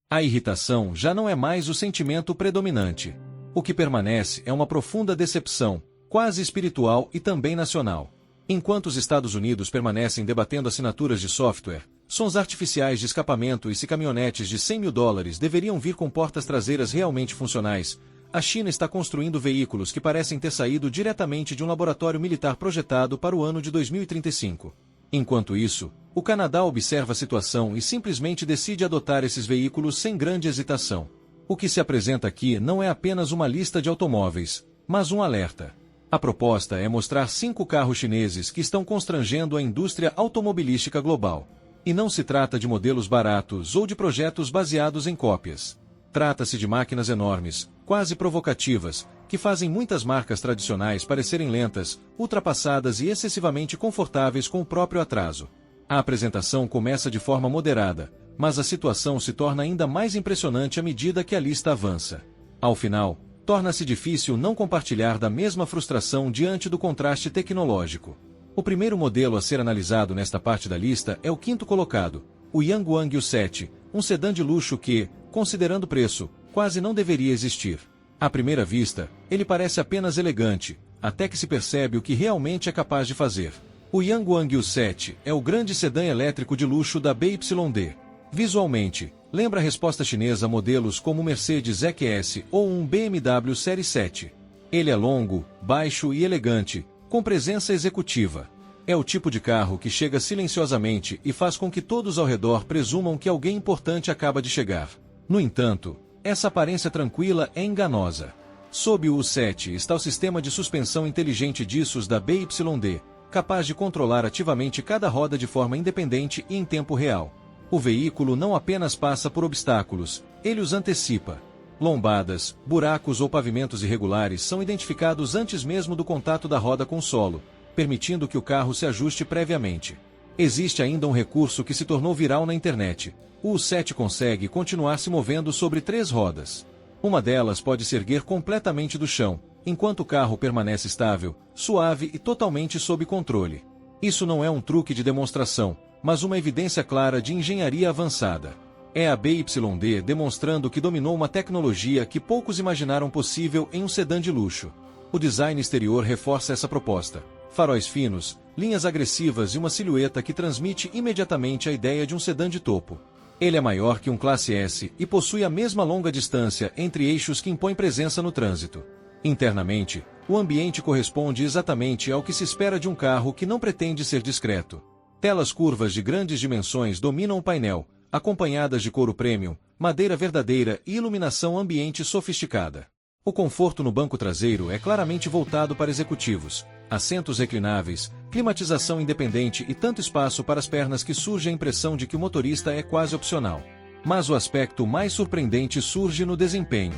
A irritação já não é mais o sentimento predominante. O que permanece é uma profunda decepção, quase espiritual e também nacional. Enquanto os Estados Unidos permanecem debatendo assinaturas de software, sons artificiais de escapamento e se caminhonetes de $100 mil deveriam vir com portas traseiras realmente funcionais, a China está construindo veículos que parecem ter saído diretamente de um laboratório militar projetado para o ano de 2035. Enquanto isso, o Canadá observa a situação e simplesmente decide adotar esses veículos sem grande hesitação. O que se apresenta aqui não é apenas uma lista de automóveis, mas um alerta. A proposta é mostrar 5 carros chineses que estão constrangendo a indústria automobilística global. E não se trata de modelos baratos ou de projetos baseados em cópias. Trata-se de máquinas enormes, quase provocativas, que fazem muitas marcas tradicionais parecerem lentas, ultrapassadas e excessivamente confortáveis com o próprio atraso. A apresentação começa de forma moderada, mas a situação se torna ainda mais impressionante à medida que a lista avança. Ao final, torna-se difícil não compartilhar da mesma frustração diante do contraste tecnológico. O primeiro modelo a ser analisado nesta parte da lista é o quinto colocado, o Yangwang U7, um sedã de luxo que, considerando o preço, quase não deveria existir. À primeira vista, ele parece apenas elegante, até que se percebe o que realmente é capaz de fazer. O Yangwang U7 é o grande sedã elétrico de luxo da BYD. Visualmente, lembra a resposta chinesa a modelos como o Mercedes EQS ou um BMW Série 7. Ele é longo, baixo e elegante, com presença executiva. É o tipo de carro que chega silenciosamente e faz com que todos ao redor presumam que alguém importante acaba de chegar. No entanto, essa aparência tranquila é enganosa. Sob o U7 está o sistema de suspensão inteligente discos da BYD, capaz de controlar ativamente cada roda de forma independente e em tempo real. O veículo não apenas passa por obstáculos, ele os antecipa. Lombadas, buracos ou pavimentos irregulares são identificados antes mesmo do contato da roda com o solo, permitindo que o carro se ajuste previamente. Existe ainda um recurso que se tornou viral na internet. O U7 consegue continuar se movendo sobre 3 rodas. Uma delas pode se erguer completamente do chão, enquanto o carro permanece estável, suave e totalmente sob controle. Isso não é um truque de demonstração, mas uma evidência clara de engenharia avançada. É a BYD demonstrando que dominou uma tecnologia que poucos imaginaram possível em um sedã de luxo. O design exterior reforça essa proposta. Faróis finos, linhas agressivas e uma silhueta que transmite imediatamente a ideia de um sedã de topo. Ele é maior que um Classe S e possui a mesma longa distância entre eixos que impõe presença no trânsito. Internamente, o ambiente corresponde exatamente ao que se espera de um carro que não pretende ser discreto. Telas curvas de grandes dimensões dominam o painel, acompanhadas de couro premium, madeira verdadeira e iluminação ambiente sofisticada. O conforto no banco traseiro é claramente voltado para executivos. Assentos reclináveis, climatização independente e tanto espaço para as pernas que surge a impressão de que o motorista é quase opcional. Mas o aspecto mais surpreendente surge no desempenho.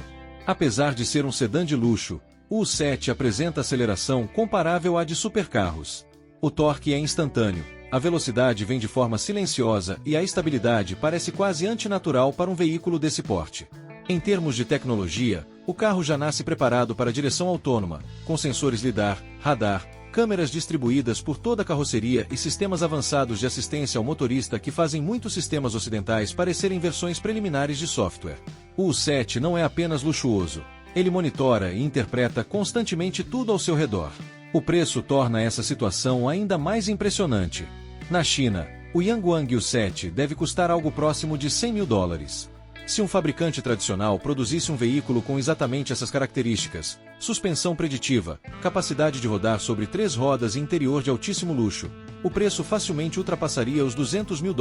Apesar de ser um sedã de luxo, o U7 apresenta aceleração comparável à de supercarros. O torque é instantâneo, a velocidade vem de forma silenciosa e a estabilidade parece quase antinatural para um veículo desse porte. Em termos de tecnologia, o carro já nasce preparado para direção autônoma, com sensores lidar, radar, câmeras distribuídas por toda a carroceria e sistemas avançados de assistência ao motorista que fazem muitos sistemas ocidentais parecerem versões preliminares de software. O U7 não é apenas luxuoso, ele monitora e interpreta constantemente tudo ao seu redor. O preço torna essa situação ainda mais impressionante. Na China, o Yangwang U7 deve custar algo próximo de $100 mil. Se um fabricante tradicional produzisse um veículo com exatamente essas características, suspensão preditiva, capacidade de rodar sobre 3 rodas e interior de altíssimo luxo, o preço facilmente ultrapassaria os $200 mil,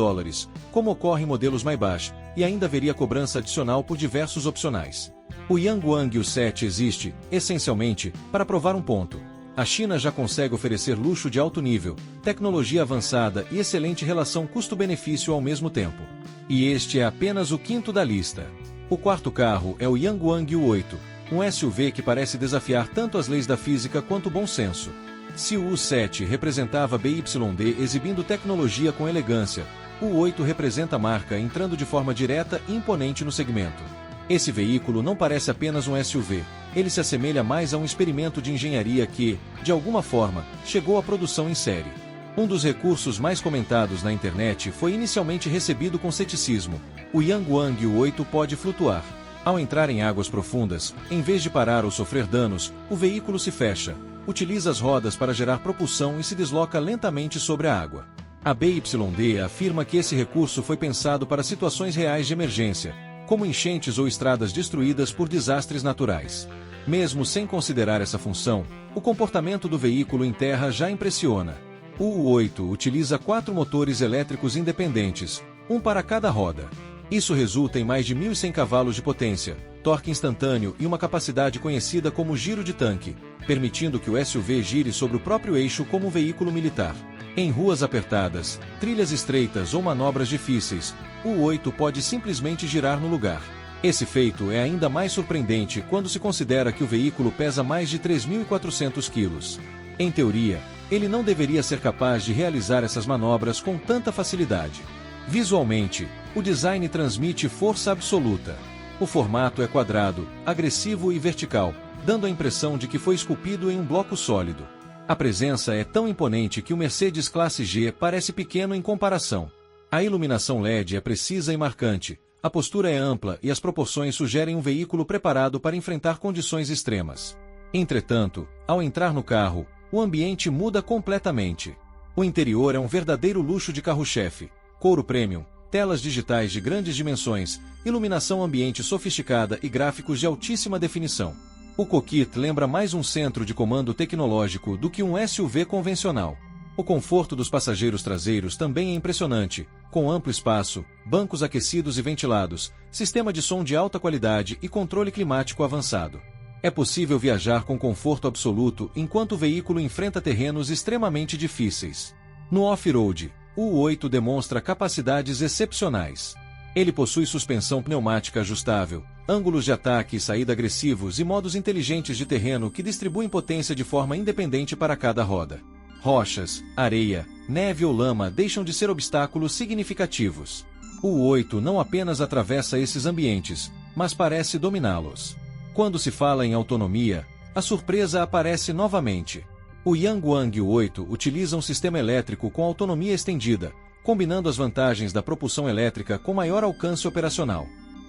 como ocorre em modelos Maybach, e ainda haveria cobrança adicional por diversos opcionais. O Yangwang U7 existe, essencialmente, para provar um ponto. A China já consegue oferecer luxo de alto nível, tecnologia avançada e excelente relação custo-benefício ao mesmo tempo. E este é apenas o quinto da lista. O quarto carro é o Yangwang U8, um SUV que parece desafiar tanto as leis da física quanto o bom senso. Se o U7 representava a BYD exibindo tecnologia com elegância, o U8 representa a marca entrando de forma direta e imponente no segmento. Esse veículo não parece apenas um SUV, ele se assemelha mais a um experimento de engenharia que, de alguma forma, chegou à produção em série. Um dos recursos mais comentados na internet foi inicialmente recebido com ceticismo. O Yangwang U8 pode flutuar. Ao entrar em águas profundas, em vez de parar ou sofrer danos, o veículo se fecha, utiliza as rodas para gerar propulsão e se desloca lentamente sobre a água. A BYD afirma que esse recurso foi pensado para situações reais de emergência, como enchentes ou estradas destruídas por desastres naturais. Mesmo sem considerar essa função, o comportamento do veículo em terra já impressiona. O U8 utiliza 4 motores elétricos independentes, um para cada roda. Isso resulta em mais de 1.100 cavalos de potência, torque instantâneo e uma capacidade conhecida como giro de tanque, permitindo que o SUV gire sobre o próprio eixo como um veículo militar. Em ruas apertadas, trilhas estreitas ou manobras difíceis, o U8 pode simplesmente girar no lugar. Esse feito é ainda mais surpreendente quando se considera que o veículo pesa mais de 3.400 quilos. Em teoria, ele não deveria ser capaz de realizar essas manobras com tanta facilidade. Visualmente, o design transmite força absoluta. O formato é quadrado, agressivo e vertical, dando a impressão de que foi esculpido em um bloco sólido. A presença é tão imponente que o Mercedes Classe G parece pequeno em comparação. A iluminação LED é precisa e marcante, a postura é ampla e as proporções sugerem um veículo preparado para enfrentar condições extremas. Entretanto, ao entrar no carro, o ambiente muda completamente. O interior é um verdadeiro luxo de carro-chefe, couro premium, telas digitais de grandes dimensões, iluminação ambiente sofisticada e gráficos de altíssima definição. O cockpit lembra mais um centro de comando tecnológico do que um SUV convencional. O conforto dos passageiros traseiros também é impressionante, com amplo espaço, bancos aquecidos e ventilados, sistema de som de alta qualidade e controle climático avançado. É possível viajar com conforto absoluto enquanto o veículo enfrenta terrenos extremamente difíceis. No off-road, o U8 demonstra capacidades excepcionais. Ele possui suspensão pneumática ajustável, ângulos de ataque e saída agressivos e modos inteligentes de terreno que distribuem potência de forma independente para cada roda. Rochas, areia, neve ou lama deixam de ser obstáculos significativos. O U8 não apenas atravessa esses ambientes, mas parece dominá-los. Quando se fala em autonomia, a surpresa aparece novamente. O Yangwang U8 utiliza um sistema elétrico com autonomia estendida, combinando as vantagens da propulsão elétrica com maior alcance operacional.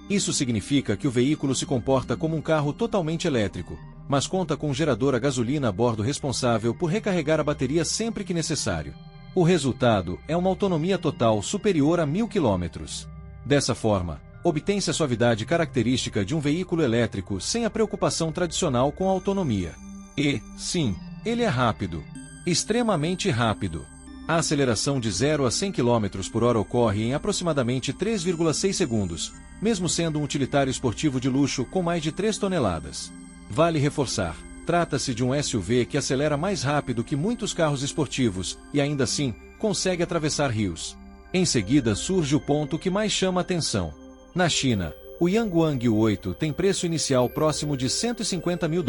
Isso significa que o veículo se comporta como um carro totalmente elétrico, mas conta com um gerador a gasolina a bordo responsável por recarregar a bateria sempre que necessário. O resultado é uma autonomia total superior a 1.000 km. Dessa forma, obtém-se a suavidade característica de um veículo elétrico sem a preocupação tradicional com a autonomia. E, sim, ele é rápido. Extremamente rápido. A aceleração de 0 a 100 km por hora ocorre em aproximadamente 3,6 segundos, mesmo sendo um utilitário esportivo de luxo com mais de 3 toneladas. Vale reforçar, trata-se de um SUV que acelera mais rápido que muitos carros esportivos e ainda assim, consegue atravessar rios. Em seguida surge o ponto que mais chama a atenção. Na China, o Yangwang U8 tem preço inicial próximo de $150 mil.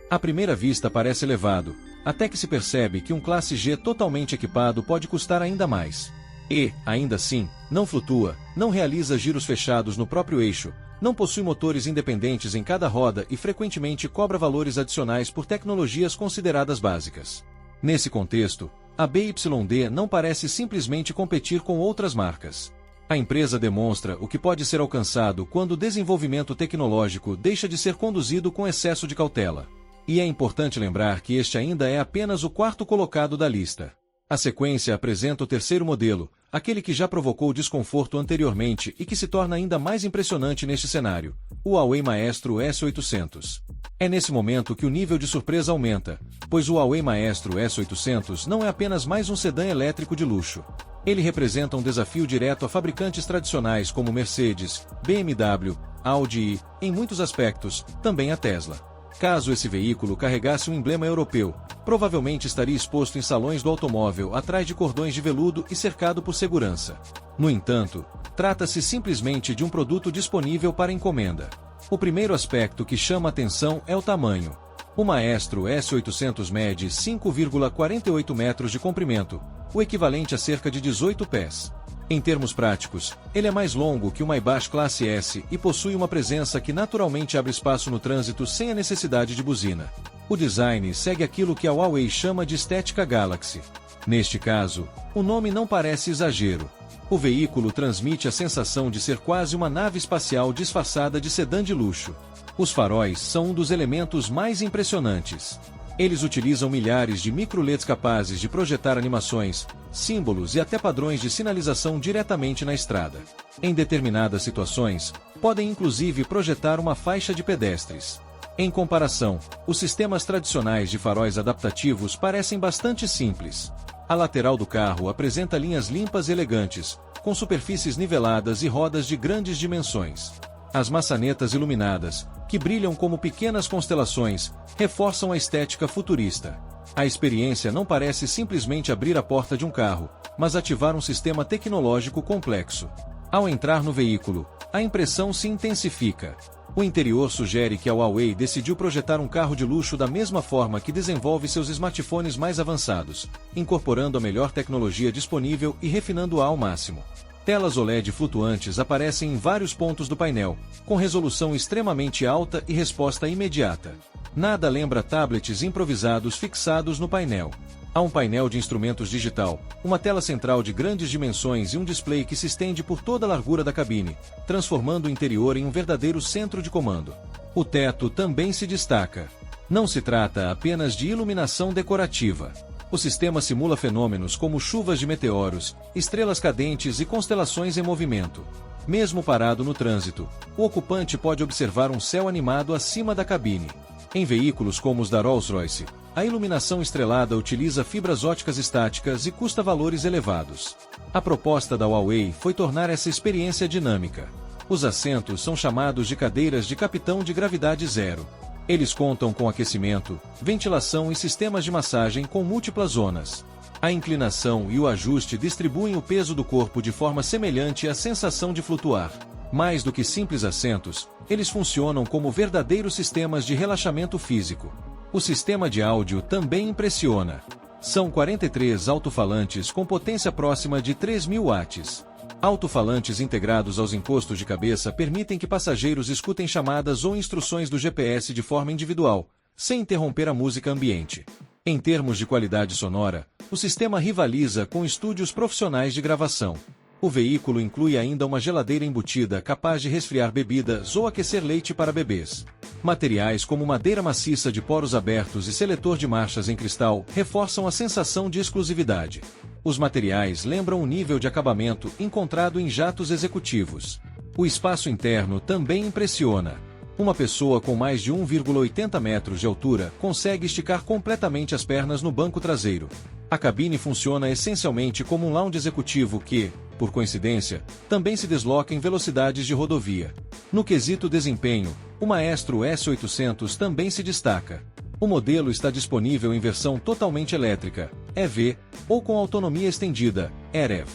À primeira vista parece elevado, até que se percebe que um Classe G totalmente equipado pode custar ainda mais. E, ainda assim, não flutua, não realiza giros fechados no próprio eixo, não possui motores independentes em cada roda e frequentemente cobra valores adicionais por tecnologias consideradas básicas. Nesse contexto, a BYD não parece simplesmente competir com outras marcas. A empresa demonstra o que pode ser alcançado quando o desenvolvimento tecnológico deixa de ser conduzido com excesso de cautela. E é importante lembrar que este ainda é apenas o quarto colocado da lista. A sequência apresenta o terceiro modelo, aquele que já provocou desconforto anteriormente e que se torna ainda mais impressionante neste cenário, o Huawei Maestro S800. É nesse momento que o nível de surpresa aumenta, pois o Huawei Maestro S800 não é apenas mais um sedã elétrico de luxo. Ele representa um desafio direto a fabricantes tradicionais como Mercedes, BMW, Audi e, em muitos aspectos, também a Tesla. Caso esse veículo carregasse um emblema europeu, provavelmente estaria exposto em salões do automóvel atrás de cordões de veludo e cercado por segurança. No entanto, trata-se simplesmente de um produto disponível para encomenda. O primeiro aspecto que chama atenção é o tamanho. O Maestro S800 mede 5,48 metros de comprimento, o equivalente a cerca de 18 pés. Em termos práticos, ele é mais longo que o Maybach Classe S e possui uma presença que naturalmente abre espaço no trânsito sem a necessidade de buzina. O design segue aquilo que a Huawei chama de estética Galaxy. Neste caso, o nome não parece exagero. O veículo transmite a sensação de ser quase uma nave espacial disfarçada de sedã de luxo. Os faróis são um dos elementos mais impressionantes. Eles utilizam milhares de micro-LEDs capazes de projetar animações, símbolos e até padrões de sinalização diretamente na estrada. Em determinadas situações, podem inclusive projetar uma faixa de pedestres. Em comparação, os sistemas tradicionais de faróis adaptativos parecem bastante simples. A lateral do carro apresenta linhas limpas e elegantes, com superfícies niveladas e rodas de grandes dimensões. As maçanetas iluminadas, que brilham como pequenas constelações, reforçam a estética futurista. A experiência não parece simplesmente abrir a porta de um carro, mas ativar um sistema tecnológico complexo. Ao entrar no veículo, a impressão se intensifica. O interior sugere que a Huawei decidiu projetar um carro de luxo da mesma forma que desenvolve seus smartphones mais avançados, incorporando a melhor tecnologia disponível e refinando-a ao máximo. Telas OLED flutuantes aparecem em vários pontos do painel, com resolução extremamente alta e resposta imediata. Nada lembra tablets improvisados fixados no painel. Há um painel de instrumentos digital, uma tela central de grandes dimensões e um display que se estende por toda a largura da cabine, transformando o interior em um verdadeiro centro de comando. O teto também se destaca. Não se trata apenas de iluminação decorativa. O sistema simula fenômenos como chuvas de meteoros, estrelas cadentes e constelações em movimento. Mesmo parado no trânsito, o ocupante pode observar um céu animado acima da cabine. Em veículos como os da Rolls-Royce, a iluminação estrelada utiliza fibras óticas estáticas e custa valores elevados. A proposta da Huawei foi tornar essa experiência dinâmica. Os assentos são chamados de cadeiras de capitão de gravidade zero. Eles contam com aquecimento, ventilação e sistemas de massagem com múltiplas zonas. A inclinação e o ajuste distribuem o peso do corpo de forma semelhante à sensação de flutuar. Mais do que simples assentos, eles funcionam como verdadeiros sistemas de relaxamento físico. O sistema de áudio também impressiona. São 43 alto-falantes com potência próxima de 3.000 watts. Alto-falantes integrados aos encostos de cabeça permitem que passageiros escutem chamadas ou instruções do GPS de forma individual, sem interromper a música ambiente. Em termos de qualidade sonora, o sistema rivaliza com estúdios profissionais de gravação. O veículo inclui ainda uma geladeira embutida capaz de resfriar bebidas ou aquecer leite para bebês. Materiais como madeira maciça de poros abertos e seletor de marchas em cristal reforçam a sensação de exclusividade. Os materiais lembram o nível de acabamento encontrado em jatos executivos. O espaço interno também impressiona. Uma pessoa com mais de 1,80 metros de altura consegue esticar completamente as pernas no banco traseiro. A cabine funciona essencialmente como um lounge executivo que, por coincidência, também se desloca em velocidades de rodovia. No quesito desempenho, o Maestro S800 também se destaca. O modelo está disponível em versão totalmente elétrica, EV, ou com autonomia estendida, EREV.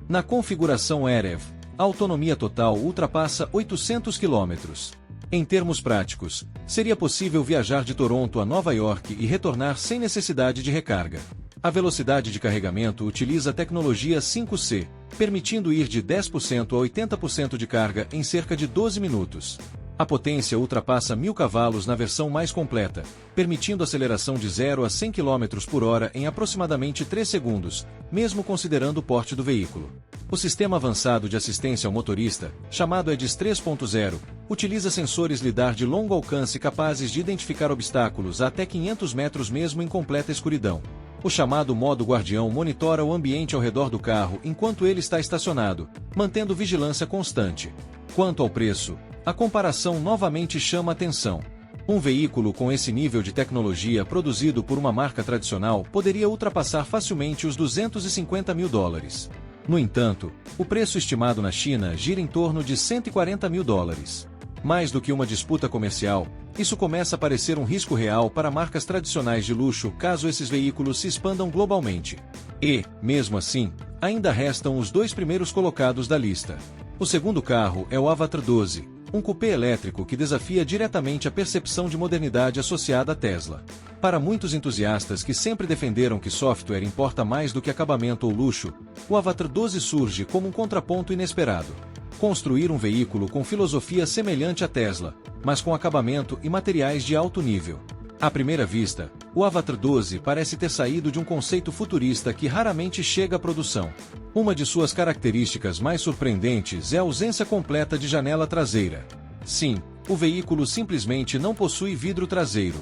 Na configuração EREV, a autonomia total ultrapassa 800 km. Em termos práticos, seria possível viajar de Toronto a Nova York e retornar sem necessidade de recarga. A velocidade de carregamento utiliza a tecnologia 5C, permitindo ir de 10% a 80% de carga em cerca de 12 minutos. A potência ultrapassa 1.000 cavalos na versão mais completa, permitindo aceleração de 0 a 100 km por hora em aproximadamente 3 segundos, mesmo considerando o porte do veículo. O sistema avançado de assistência ao motorista, chamado EDIS 3.0, utiliza sensores lidar de longo alcance capazes de identificar obstáculos a até 500 metros mesmo em completa escuridão. O chamado modo guardião monitora o ambiente ao redor do carro enquanto ele está estacionado, mantendo vigilância constante. Quanto ao preço, a comparação novamente chama atenção. Um veículo com esse nível de tecnologia produzido por uma marca tradicional poderia ultrapassar facilmente os $250 mil. No entanto, o preço estimado na China gira em torno de $140 mil. Mais do que uma disputa comercial, isso começa a parecer um risco real para marcas tradicionais de luxo caso esses veículos se expandam globalmente. E, mesmo assim, ainda restam os dois primeiros colocados da lista. O segundo carro é o Avatar 12, um cupê elétrico que desafia diretamente a percepção de modernidade associada à Tesla. Para muitos entusiastas que sempre defenderam que software importa mais do que acabamento ou luxo, o Avatar 12 surge como um contraponto inesperado. Construir um veículo com filosofia semelhante à Tesla, mas com acabamento e materiais de alto nível. À primeira vista, o Avatar 12 parece ter saído de um conceito futurista que raramente chega à produção. Uma de suas características mais surpreendentes é a ausência completa de janela traseira. Sim, o veículo simplesmente não possui vidro traseiro.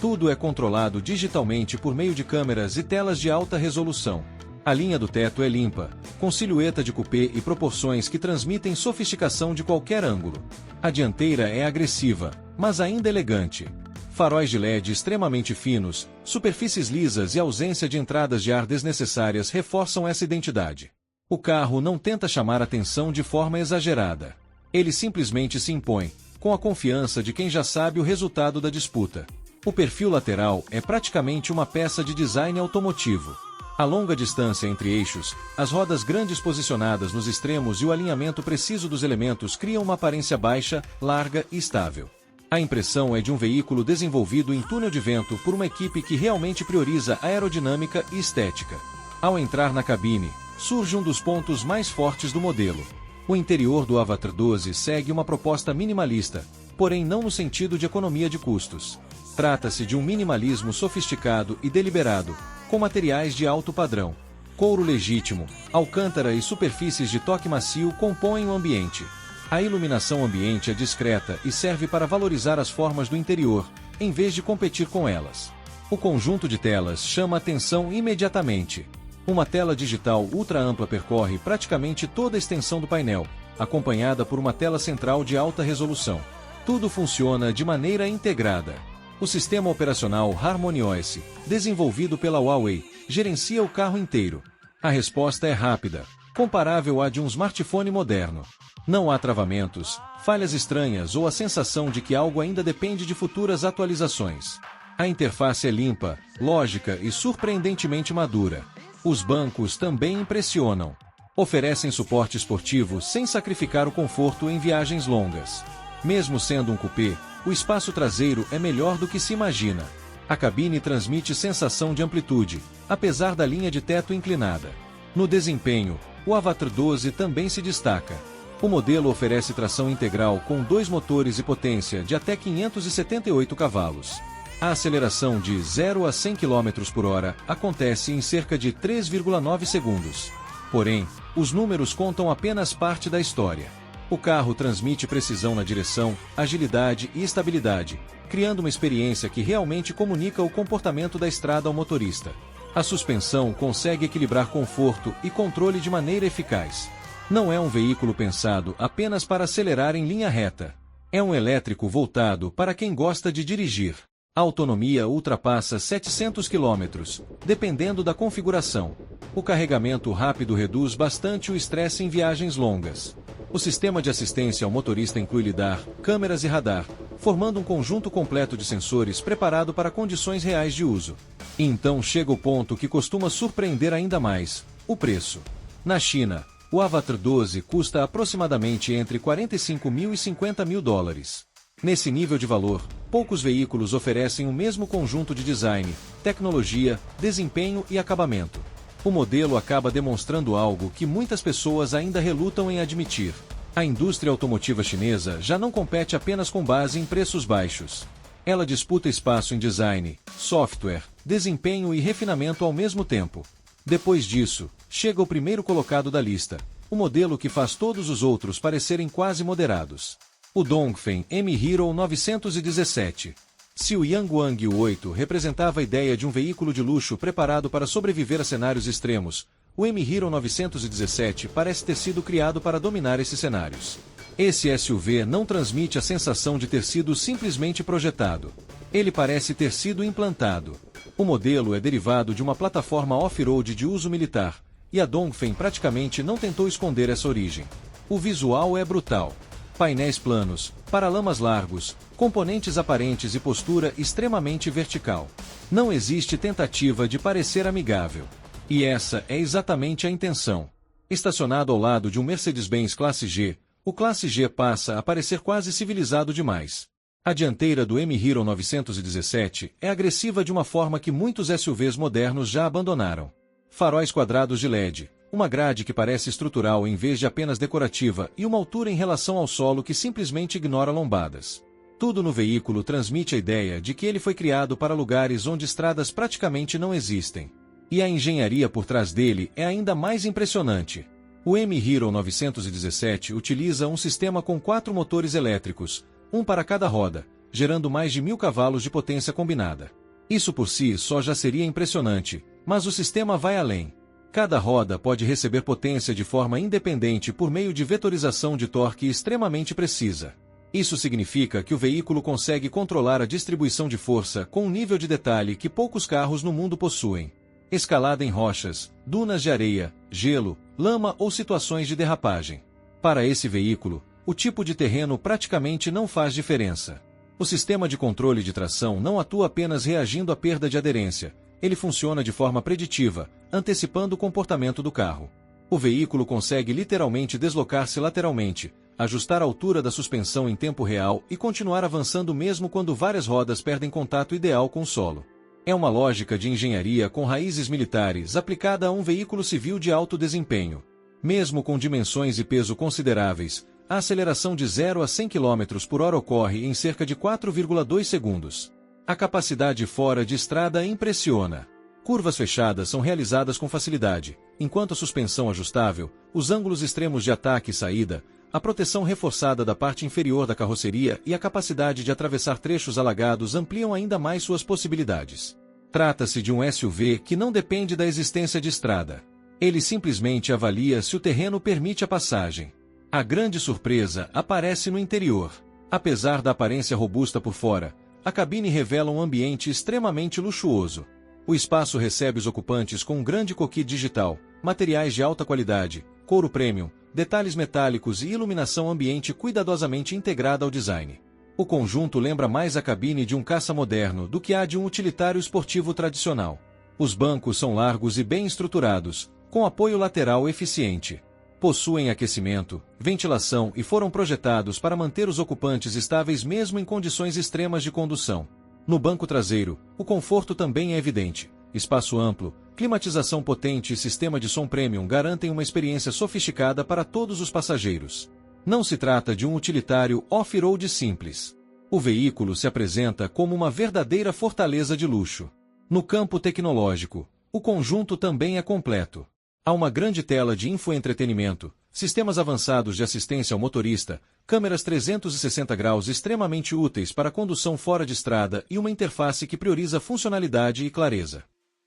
Tudo é controlado digitalmente por meio de câmeras e telas de alta resolução. A linha do teto é limpa, com silhueta de cupê e proporções que transmitem sofisticação de qualquer ângulo. A dianteira é agressiva, mas ainda elegante. Faróis de LED extremamente finos, superfícies lisas e ausência de entradas de ar desnecessárias reforçam essa identidade. O carro não tenta chamar atenção de forma exagerada. Ele simplesmente se impõe, com a confiança de quem já sabe o resultado da disputa. O perfil lateral é praticamente uma peça de design automotivo. A longa distância entre eixos, as rodas grandes posicionadas nos extremos e o alinhamento preciso dos elementos criam uma aparência baixa, larga e estável. A impressão é de um veículo desenvolvido em túnel de vento por uma equipe que realmente prioriza aerodinâmica e estética. Ao entrar na cabine, surge um dos pontos mais fortes do modelo. O interior do Avatar 12 segue uma proposta minimalista, porém não no sentido de economia de custos. Trata-se de um minimalismo sofisticado e deliberado, com materiais de alto padrão. Couro legítimo, alcântara e superfícies de toque macio compõem o ambiente. A iluminação ambiente é discreta e serve para valorizar as formas do interior, em vez de competir com elas. O conjunto de telas chama atenção imediatamente. Uma tela digital ultra ampla percorre praticamente toda a extensão do painel, acompanhada por uma tela central de alta resolução. Tudo funciona de maneira integrada. O sistema operacional HarmonyOS, desenvolvido pela Huawei, gerencia o carro inteiro. A resposta é rápida, comparável à de um smartphone moderno. Não há travamentos, falhas estranhas ou a sensação de que algo ainda depende de futuras atualizações. A interface é limpa, lógica e surpreendentemente madura. Os bancos também impressionam. Oferecem suporte esportivo sem sacrificar o conforto em viagens longas. Mesmo sendo um coupé, o espaço traseiro é melhor do que se imagina. A cabine transmite sensação de amplitude, apesar da linha de teto inclinada. No desempenho, o Avatar 12 também se destaca. O modelo oferece tração integral com 2 motores e potência de até 578 cavalos. A aceleração de 0 a 100 km por hora acontece em cerca de 3,9 segundos. Porém, os números contam apenas parte da história. O carro transmite precisão na direção, agilidade e estabilidade, criando uma experiência que realmente comunica o comportamento da estrada ao motorista. A suspensão consegue equilibrar conforto e controle de maneira eficaz. Não é um veículo pensado apenas para acelerar em linha reta. É um elétrico voltado para quem gosta de dirigir. A autonomia ultrapassa 700 km, dependendo da configuração. O carregamento rápido reduz bastante o estresse em viagens longas. O sistema de assistência ao motorista inclui lidar, câmeras e radar, formando um conjunto completo de sensores preparado para condições reais de uso. E então chega o ponto que costuma surpreender ainda mais: o preço. Na China, o Avatar 12 custa aproximadamente entre 45 mil e 50 mil dólares. Nesse nível de valor, poucos veículos oferecem o mesmo conjunto de design, tecnologia, desempenho e acabamento. O modelo acaba demonstrando algo que muitas pessoas ainda relutam em admitir. A indústria automotiva chinesa já não compete apenas com base em preços baixos. Ela disputa espaço em design, software, desempenho e refinamento ao mesmo tempo. Depois disso, chega o primeiro colocado da lista, o modelo que faz todos os outros parecerem quase moderados. O Dongfeng M-Hero 917. Se o Yangwang U8 representava a ideia de um veículo de luxo preparado para sobreviver a cenários extremos, o M-Hero 917 parece ter sido criado para dominar esses cenários. Esse SUV não transmite a sensação de ter sido simplesmente projetado. Ele parece ter sido implantado. O modelo é derivado de uma plataforma off-road de uso militar, e a Dongfeng praticamente não tentou esconder essa origem. O visual é brutal. Painéis planos, paralamas largos, componentes aparentes e postura extremamente vertical. Não existe tentativa de parecer amigável. E essa é exatamente a intenção. Estacionado ao lado de um Mercedes-Benz Classe G, o Classe G passa a parecer quase civilizado demais. A dianteira do M-Hero 917 é agressiva de uma forma que muitos SUVs modernos já abandonaram. Faróis quadrados de LED, uma grade que parece estrutural em vez de apenas decorativa e uma altura em relação ao solo que simplesmente ignora lombadas. Tudo no veículo transmite a ideia de que ele foi criado para lugares onde estradas praticamente não existem. E a engenharia por trás dele é ainda mais impressionante. O M-Hero 917 utiliza um sistema com 4 motores elétricos, um para cada roda, gerando mais de 1000 cavalos de potência combinada. Isso por si só já seria impressionante, mas o sistema vai além. Cada roda pode receber potência de forma independente por meio de vetorização de torque extremamente precisa. Isso significa que o veículo consegue controlar a distribuição de força com um nível de detalhe que poucos carros no mundo possuem. Escalada em rochas, dunas de areia, gelo, lama ou situações de derrapagem. Para esse veículo, o tipo de terreno praticamente não faz diferença. O sistema de controle de tração não atua apenas reagindo à perda de aderência, ele funciona de forma preditiva, antecipando o comportamento do carro. O veículo consegue literalmente deslocar-se lateralmente, ajustar a altura da suspensão em tempo real e continuar avançando mesmo quando várias rodas perdem contato ideal com o solo. É uma lógica de engenharia com raízes militares aplicada a um veículo civil de alto desempenho. Mesmo com dimensões e peso consideráveis, a aceleração de 0 a 100 km por hora ocorre em cerca de 4,2 segundos. A capacidade fora de estrada impressiona. Curvas fechadas são realizadas com facilidade, enquanto a suspensão ajustável, os ângulos extremos de ataque e saída, a proteção reforçada da parte inferior da carroceria e a capacidade de atravessar trechos alagados ampliam ainda mais suas possibilidades. Trata-se de um SUV que não depende da existência de estrada. Ele simplesmente avalia se o terreno permite a passagem. A grande surpresa aparece no interior. Apesar da aparência robusta por fora, a cabine revela um ambiente extremamente luxuoso. O espaço recebe os ocupantes com um grande coquê digital, materiais de alta qualidade, couro premium, detalhes metálicos e iluminação ambiente cuidadosamente integrada ao design. O conjunto lembra mais a cabine de um caça moderno do que a de um utilitário esportivo tradicional. Os bancos são largos e bem estruturados, com apoio lateral eficiente. Possuem aquecimento, ventilação e foram projetados para manter os ocupantes estáveis mesmo em condições extremas de condução. No banco traseiro, o conforto também é evidente. Espaço amplo, climatização potente e sistema de som premium garantem uma experiência sofisticada para todos os passageiros. Não se trata de um utilitário off-road simples. O veículo se apresenta como uma verdadeira fortaleza de luxo. No campo tecnológico, o conjunto também é completo. Há uma grande tela de infoentretenimento, sistemas avançados de assistência ao motorista, câmeras 360 graus extremamente úteis para condução fora de estrada e uma interface que prioriza funcionalidade e clareza.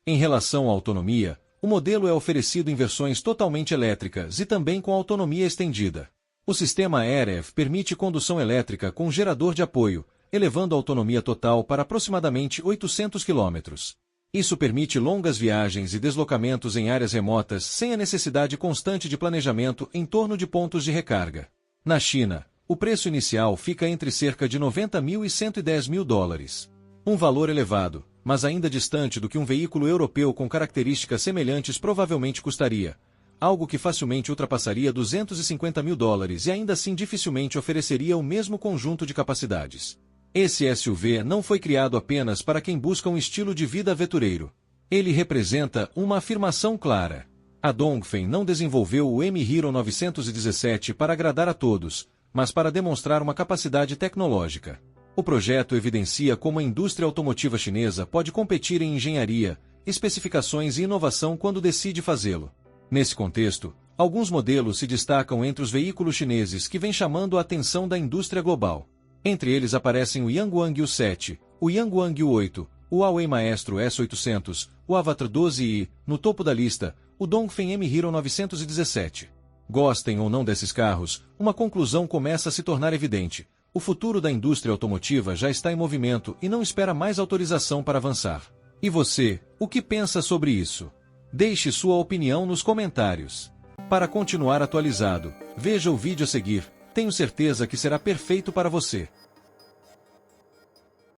Em relação à autonomia, o modelo é oferecido em versões totalmente elétricas e também com autonomia estendida. O sistema AirEV permite condução elétrica com gerador de apoio, elevando a autonomia total para aproximadamente 800 km. Isso permite longas viagens e deslocamentos em áreas remotas sem a necessidade constante de planejamento em torno de pontos de recarga. Na China, o preço inicial fica entre cerca de 90 mil e 110 mil dólares. Um valor elevado, mas ainda distante do que um veículo europeu com características semelhantes provavelmente custaria, algo que facilmente ultrapassaria 250 mil dólares e ainda assim dificilmente ofereceria o mesmo conjunto de capacidades. Esse SUV não foi criado apenas para quem busca um estilo de vida aventureiro. Ele representa uma afirmação clara. A Dongfeng não desenvolveu o M-Hero 917 para agradar a todos, mas para demonstrar uma capacidade tecnológica. O projeto evidencia como a indústria automotiva chinesa pode competir em engenharia, especificações e inovação quando decide fazê-lo. Nesse contexto, alguns modelos se destacam entre os veículos chineses que vêm chamando a atenção da indústria global. Entre eles aparecem o Yangwang U7, o Yangwang U8, o Huawei Maestro S800, o Avatar 12i, no topo da lista, o Dongfeng M-Hero 917. Gostem ou não desses carros, uma conclusão começa a se tornar evidente. O futuro da indústria automotiva já está em movimento e não espera mais autorização para avançar. E você, o que pensa sobre isso? Deixe sua opinião nos comentários. Para continuar atualizado, veja o vídeo a seguir. Tenho certeza que será perfeito para você.